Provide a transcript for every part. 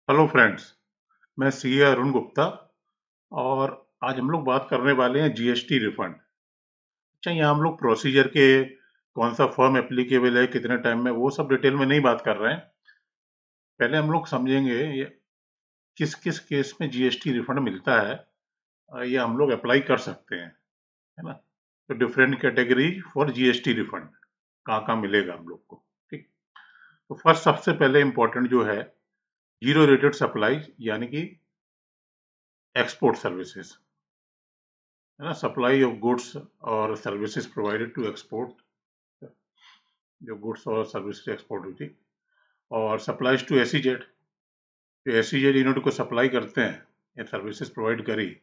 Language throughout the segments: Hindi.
हेलो फ्रेंड्स, मैं सीए अरुण गुप्ता और आज हम लोग बात करने वाले हैं जीएसटी रिफंड। अच्छा, यहाँ हम लोग प्रोसीजर के कौन सा फॉर्म एप्लीकेबल है, कितने टाइम में, वो सब डिटेल में नहीं बात कर रहे हैं। पहले हम लोग समझेंगे किस किस केस में जीएसटी रिफंड मिलता है, ये हम लोग अप्लाई कर सकते हैं, है ना। तो different category for GST refund कहाँ कहाँ मिलेगा हम लोग को। ठीक। तो फर्स्ट सबसे पहले इम्पोर्टेंट जो है, जीरो रेटेड सप्लाई, यानी कि एक्सपोर्ट सर्विसेज, है ना। सप्लाई ऑफ गुड्स और सर्विसेज प्रोवाइडेड टू एक्सपोर्ट, जो गुड्स और सर्विसेज एक्सपोर्ट हुई थी। और सप्लाईज टू एसीजेड, जो एसीजेड यूनिट को सप्लाई करते हैं या सर्विसेज प्रोवाइड करी,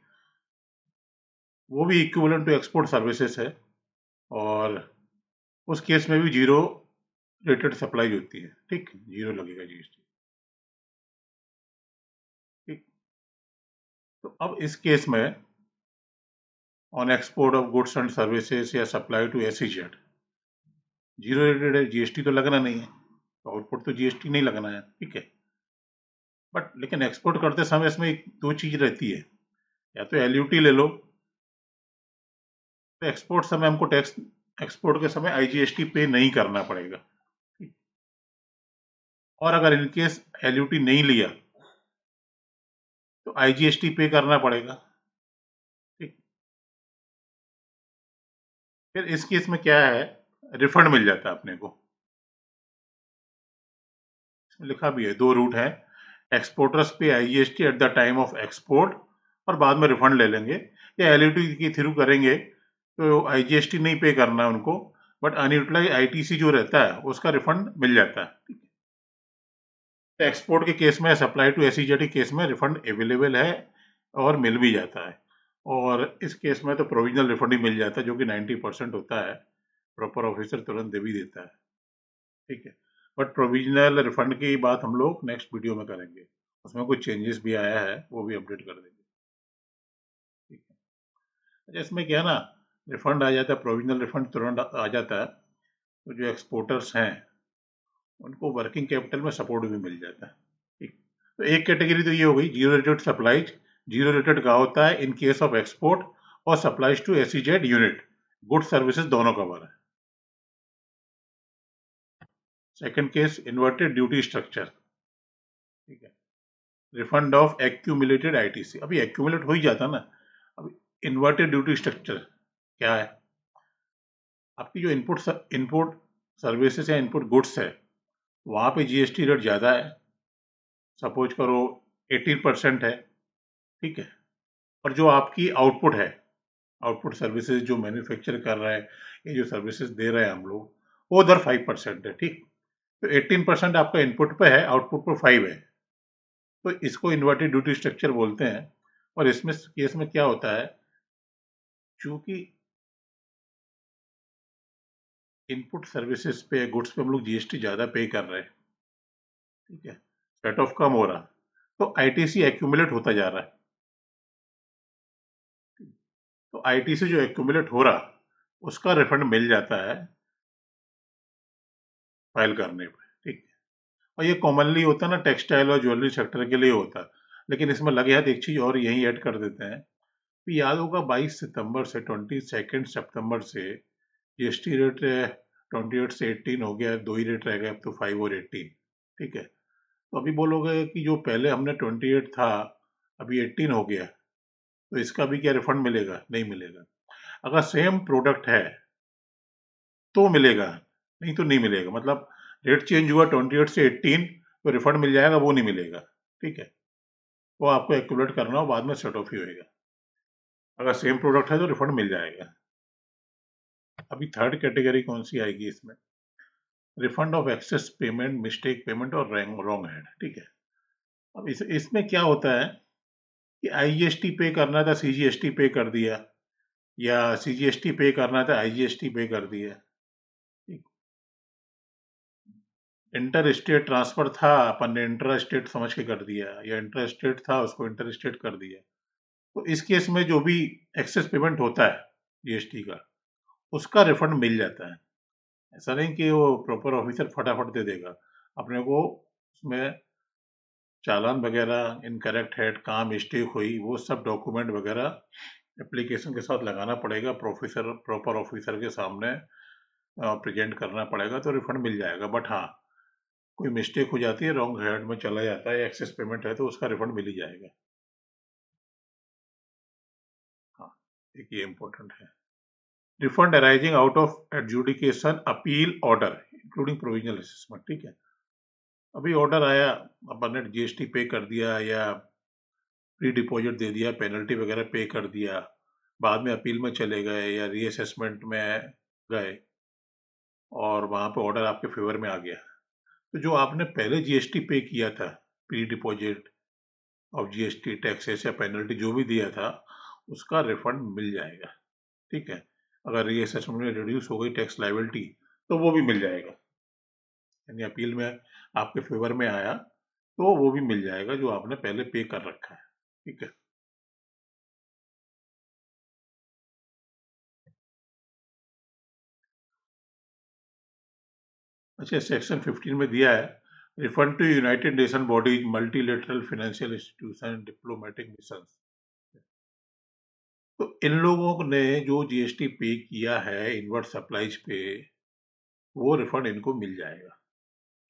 वो भी इक्विवेलेंट टू एक्सपोर्ट सर्विसेज है। और उस केस में भी जीरो रेटेड सप्लाई होती है। ठीक, जीरो लगेगा जीएसटी। ठीक। तो अब इस केस में on export of goods and services या supply to SEZ, zero rated है, जीएसटी तो लगना नहीं है, तो आउटपुट तो जीएसटी नहीं लगना है। ठीक है। बट लेकिन एक्सपोर्ट करते समय इसमें दो चीज रहती है, या तो एलयूटी ले लो, तो एक्सपोर्ट समय हमको टैक्स, एक्सपोर्ट के समय आईजीएसटी पे नहीं करना पड़ेगा। और अगर इनकेस एलयूटी नहीं लिया तो आईजीएसटी पे करना पड़ेगा। ठीक। फिर इस केस में क्या है, रिफंड मिल जाता है अपने को। इसमें लिखा भी है, दो रूट है, एक्सपोर्टर्स पे IGST at the time of export और बाद में रिफंड ले लेंगे, या एलयूटी के थ्रू करेंगे तो आईजीएसटी नहीं पे करना है उनको, बट अनयूटिलाइज आईटीसी जो रहता है उसका रिफंड मिल जाता है। तो एक्सपोर्ट के केस में, सप्लाई टू एसईजेड के केस में रिफंड अवेलेबल है और मिल भी जाता है। और इस केस में तो प्रोविजनल रिफंड ही मिल जाता है, जो कि 90% होता है, प्रॉपर ऑफिसर तुरंत दे भी देता है। ठीक है। बट प्रोविजनल रिफंड की बात हम लोग नेक्स्ट वीडियो में करेंगे, उसमें कुछ चेंजेस भी आया है, वो भी अपडेट कर देंगे। ठीक है। अच्छा, इसमें क्या है ना, रिफंड आ जाता है, प्रोविजनल रिफंड तुरंत आ जाता है, तो जो एक्सपोर्टर्स हैं उनको वर्किंग कैपिटल में सपोर्ट भी मिल जाता है। ठीक। तो एक कैटेगरी तो ये हो गई, zero rated supplies. Zero rated का होता है इन केस ऑफ एक्सपोर्ट और supplies to SEZ unit, good services दोनों कवर है। Second case, inverted duty structure. ठीक है। रिफंड ऑफ एक्यूमुलेटेड आईटीसी, अभी एक्यूमुलेट हो ही जाता ना। अभी इन्वर्टेड ड्यूटी स्ट्रक्चर क्या है, आपकी जो इनपुट इनपुट सर्विसेज या इनपुट गुड्स है, वहां पे जीएसटी रेट ज्यादा है, सपोज करो 18% है। ठीक है। और जो आपकी आउटपुट है, आउटपुट सर्विसेज जो मैन्युफैक्चर कर रहा है, ये जो सर्विसेज दे रहे हैं हम लोग, वो उधर 5% है। ठीक। तो 18% आपका इनपुट पे है, आउटपुट पे 5 है, तो इसको इन्वर्टेड ड्यूटी स्ट्रक्चर बोलते हैं। और इसमें केस में क्या होता है, चूंकि इनपुट सर्विसेज पे, गुड्स पे हम लोग जीएसटी ज्यादा पे कर रहे हैं, ठीक है, सेट ऑफ कम हो रहा, तो आईटीसी एक्यूमुलेट होता जा रहा है। तो आईटीसी जो एक्यूमुलेट हो रहा, उसका रिफंड मिल जाता है फाइल करने पे। ठीक। और ये कॉमनली होता है ना, टेक्सटाइल और ज्वेलरी सेक्टर के लिए होता है। लेकिन इसमें लगे हाथ एक चीज और यही ऐड कर देते हैं, तो याद होगा 22 सितंबर से 22 सितंबर से जीएसटी रेट 28 से 18 हो गया, दो ही रेट रह गए अब तो, 5 और 18। ठीक है। तो अभी बोलोगे कि जो पहले हमने 28 था, अभी 18 हो गया, तो इसका भी क्या रिफंड मिलेगा? नहीं मिलेगा। अगर सेम प्रोडक्ट है तो मिलेगा, नहीं तो नहीं मिलेगा। मतलब रेट चेंज हुआ 28 से 18, तो रिफंड मिल जाएगा, वो नहीं मिलेगा। ठीक है। वो आपको एक्यूमुलेट करना हो, बाद में सेट ऑफ ही होएगा। अगर सेम प्रोडक्ट है तो रिफंड मिल जाएगा। अभी थर्ड कैटेगरी कौन सी आएगी इसमें, refund of access payment, mistake payment और रॉन्ग हेड। ठीक है। अब इसमें क्या होता है कि आईजीएसटी पे करना था, सीजीएसटी पे कर दिया, या सीजीएसटी पे करना था, आईजीएसटी पे कर दिया। ठीक। इंटर स्टेट ट्रांसफर था, अपन ने इंटर स्टेट समझ के कर दिया, या इंटर स्टेट था उसको इंटर स्टेट कर दिया। तो इस केस में जो भी एक्सेस पेमेंट होता है जीएसटी का, उसका रिफंड मिल जाता है। ऐसा नहीं कि वो प्रॉपर ऑफिसर फटाफट दे देगा अपने को, उसमें चालान वगैरह इनकरेक्ट है, कहाँ मिस्टेक हुई, वो सब डॉक्यूमेंट वगैरह एप्लीकेशन के साथ लगाना पड़ेगा, प्रोफेसर प्रॉपर ऑफिसर के सामने प्रेजेंट करना पड़ेगा, तो रिफंड मिल जाएगा। बट हाँ, कोई मिस्टेक हो जाती है, रॉन्ग हेड में चला जाता है, एक्सेस पेमेंट है, तो उसका रिफंड मिल ही जाएगा। हाँ, एक ये इम्पोर्टेंट है। Refund arising out of adjudication appeal order including provisional assessment. ठीक है, अभी ऑर्डर आया, अपन ने जीएसटी पे कर दिया या प्री डिपॉजिट दे दिया, पेनल्टी वगैरह पे कर दिया, बाद में अपील में चले गए या रीअसेसमेंट में गए और वहां पे ऑर्डर आपके फेवर में आ गया, तो जो आपने पहले जीएसटी पे किया था, pre deposit of GST, taxes या पेनल्टी जो भी दिया था, उसका रिफंड मिल जाएगा। ठीक है, अगर रीअसेसमेंट में रिड्यूस हो गई टैक्स लायबिलिटी, तो वो भी मिल जाएगा, यानी अपील में आपके फेवर में आया तो वो भी मिल जाएगा जो आपने पहले पे कर रखा है। ठीक है। अच्छा, सेक्शन 15 में दिया है, refund to United Nation bodies, multilateral financial institution, diplomatic mission. तो इन लोगों ने जो जीएसटी पे किया है इनवर्ट सप्लाईज पे, वो रिफंड इनको मिल जाएगा।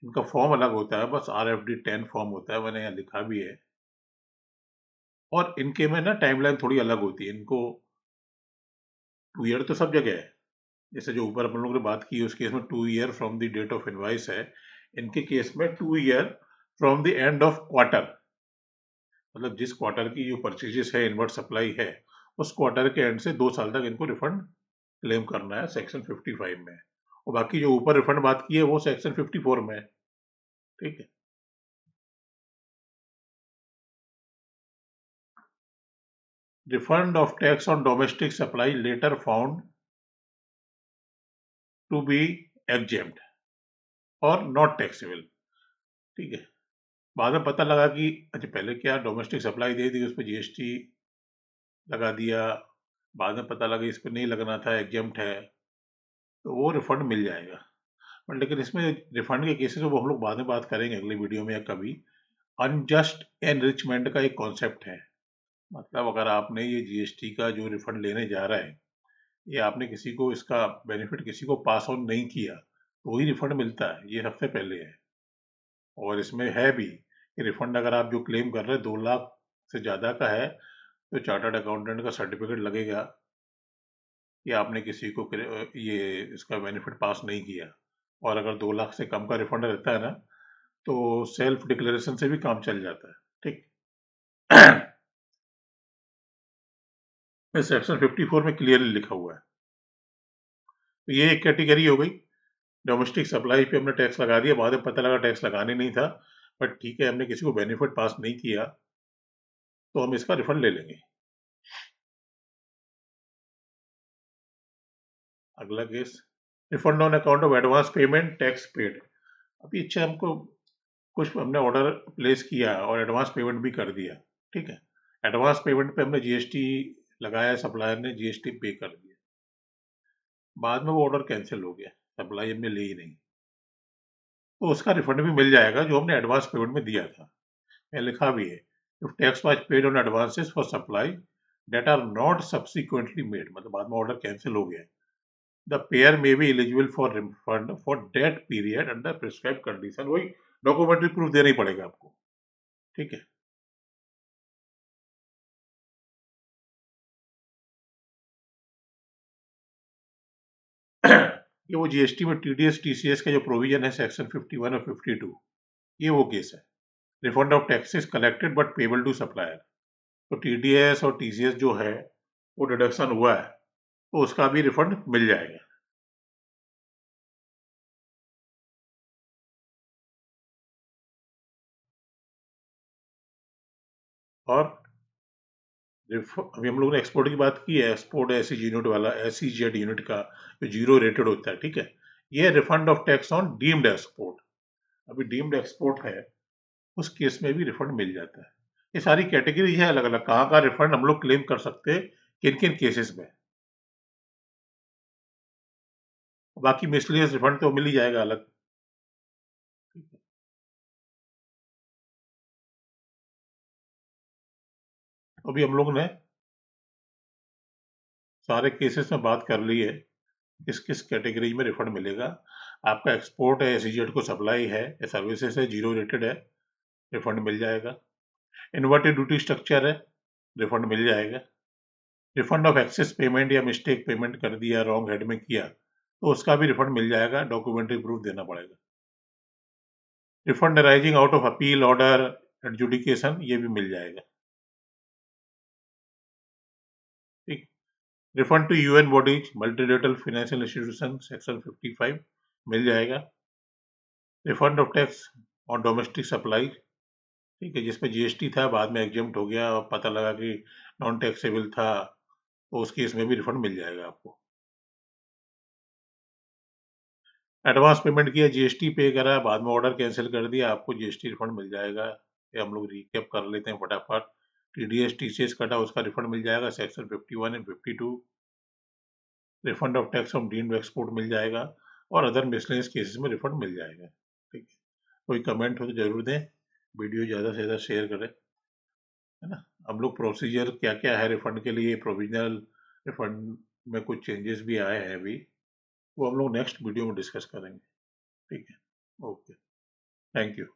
इनका फॉर्म अलग होता है, बस RFD 10 फॉर्म होता है, मैंने यहाँ लिखा भी है। और इनके में ना टाइमलाइन थोड़ी अलग होती है, इनको 2 ईयर तो सब जगह है, जैसे जो ऊपर अपन लोगों ने बात की उस केस में 2 year from the date of invoice है, इनके केस में 2 year from the end of quarter, मतलब जिस क्वार्टर की जो परचेजेस है, इनवर्ट सप्लाई है, उस क्वार्टर के एंड से 2 साल तक इनको रिफंड क्लेम करना है सेक्शन 55 में। और बाकी जो ऊपर रिफंड बात की है वो सेक्शन 54 में है। ठीक है। Refund of tax on domestic supply later found to be exempt और नॉट टैक्सेबल। ठीक है, बाद में पता लगा कि अच्छा पहले क्या डोमेस्टिक सप्लाई दे दी, उस पर जीएसटी लगा दिया, बाद में पता लगा इस पर नहीं लगना था, एग्जेम्प्ट है, तो वो रिफंड मिल जाएगा। बट लेकिन इसमें रिफंड के केसेस वो हम लोग बाद में बात करेंगे अगली वीडियो में या कभी। अनजस्ट एनरिचमेंट का एक कॉन्सेप्ट है, मतलब अगर आपने ये जीएसटी का जो रिफंड लेने जा रहा है, ये आपने किसी को इसका बेनिफिट किसी को पास ऑन नहीं किया, तो वही रिफंड मिलता है, ये सबसे पहले है। और इसमें है भी कि रिफंड अगर आप जो क्लेम कर रहे हैं 2 लाख से ज़्यादा का है, तो चार्टर्ड अकाउंटेंट का सर्टिफिकेट लगेगा कि आपने किसी को ये इसका बेनिफिट पास नहीं किया। और अगर 2 लाख से कम का रिफंड रहता है ना, तो सेल्फ डिक्लेरेशन से भी काम चल जाता है। ठीक। सेक्शन 54 में क्लियरली लिखा हुआ है। तो ये एक कैटेगरी हो गई, डोमेस्टिक सप्लाई पे हमने टैक्स लगा दिया, बाद में पता लगा टैक्स लगाने नहीं था, बट ठीक है हमने किसी को बेनिफिट पास नहीं किया, तो हम इसका रिफंड ले लेंगे। अगला case, refund on account of advance payment tax paid. अभी अच्छा हमको कुछ हमने ऑर्डर प्लेस किया और एडवांस पेमेंट भी कर दिया। ठीक है, एडवांस पेमेंट पे हमने जीएसटी लगाया, सप्लायर ने जीएसटी पे कर दिया, बाद में वो ऑर्डर कैंसिल हो गया, सप्लाई हमने ली ही नहीं, तो उसका रिफंड भी मिल जाएगा जो हमने एडवांस पेमेंट में दिया था। मैं लिखा भी है, if tax was paid on advances for supply that are not subsequently made, मतलब बाद में ऑर्डर कैंसिल हो गया, the payer may be eligible for refund for that period under prescribe condition. वही डॉक्यूमेंट्री प्रूफ देना ही पड़ेगा आपको। ठीक है। ये वो जीएसटी में टीडीएस टीसीएस का जो प्रोविजन है सेक्शन 51 और 52, ये वो केस है, refund of taxes collected but payable to supplier. तो टीडीएस और टीसीएस जो है वो डिडक्शन हुआ है, तो उसका भी रिफंड मिल जाएगा। और अभी हम लोग ने एक्सपोर्ट की बात की है, एक्सपोर्ट एसई यूनिट वाला, एसईजेड यूनिट का जो जीरो रेटेड होता है। ठीक है, ये refund of tax on deemed export, अभी डीम्ड एक्सपोर्ट है, उस केस में भी रिफंड मिल जाता है। ये सारी कैटेगरी है अलग अलग, कहाँ का रिफंड हम लोग क्लेम कर सकते हैं, किन किन केसेस में। बाकी मिसलेनियस रिफंड तो मिल ही जाएगा अलग। अभी हम लोग ने सारे केसेस में बात कर ली है, किस किस कैटेगरी में रिफंड मिलेगा। आपका एक्सपोर्ट है, एसईजेड को सप्लाई है या सर्विसेज है, जीरो रेटेड है, रिफंड मिल जाएगा। इन्वर्टेड ड्यूटी स्ट्रक्चर है, रिफंड मिल जाएगा। रिफंड ऑफ एक्सेस पेमेंट या मिस्टेक पेमेंट कर दिया, रॉन्ग हेड में किया, तो उसका भी रिफंड मिल जाएगा, डॉक्यूमेंट्री प्रूफ देना पड़ेगा। Refund arising out of appeal, order, adjudication, ये भी मिल जाएगा। ठीक। Refund to UN bodies, multilateral financial institution, section 55 मिल जाएगा। Refund of tax on domestic supply, ठीक है, जिसमें जीएसटी था, बाद में एग्जेम्प्ट हो गया और पता लगा कि नॉन टैक्सेबल था, तो उस केस में भी रिफंड मिल जाएगा आपको। एडवांस पेमेंट किया, जीएसटी पे करा, बाद में ऑर्डर कैंसिल कर दिया, आपको जीएसटी रिफंड मिल जाएगा। ये हम लोग रिकैप कर लेते हैं फटाफट। टीडीएस टीसीएस कटा, उसका रिफंड मिल जाएगा, section 51 and 52। Refund of tax on deemed export मिल जाएगा, और अदर मिसलेनियस केसेस में रिफंड मिल जाएगा। ठीक है, कोई कमेंट हो तो जरूर दें, वीडियो ज़्यादा से ज़्यादा शेयर करें, है ना। हम लोग प्रोसीजर क्या क्या है रिफंड के लिए, प्रोविजनल रिफंड में कुछ चेंजेस भी आए हैं अभी, वो हम लोग नेक्स्ट वीडियो में डिस्कस करेंगे। ठीक है, ओके, थैंक यू।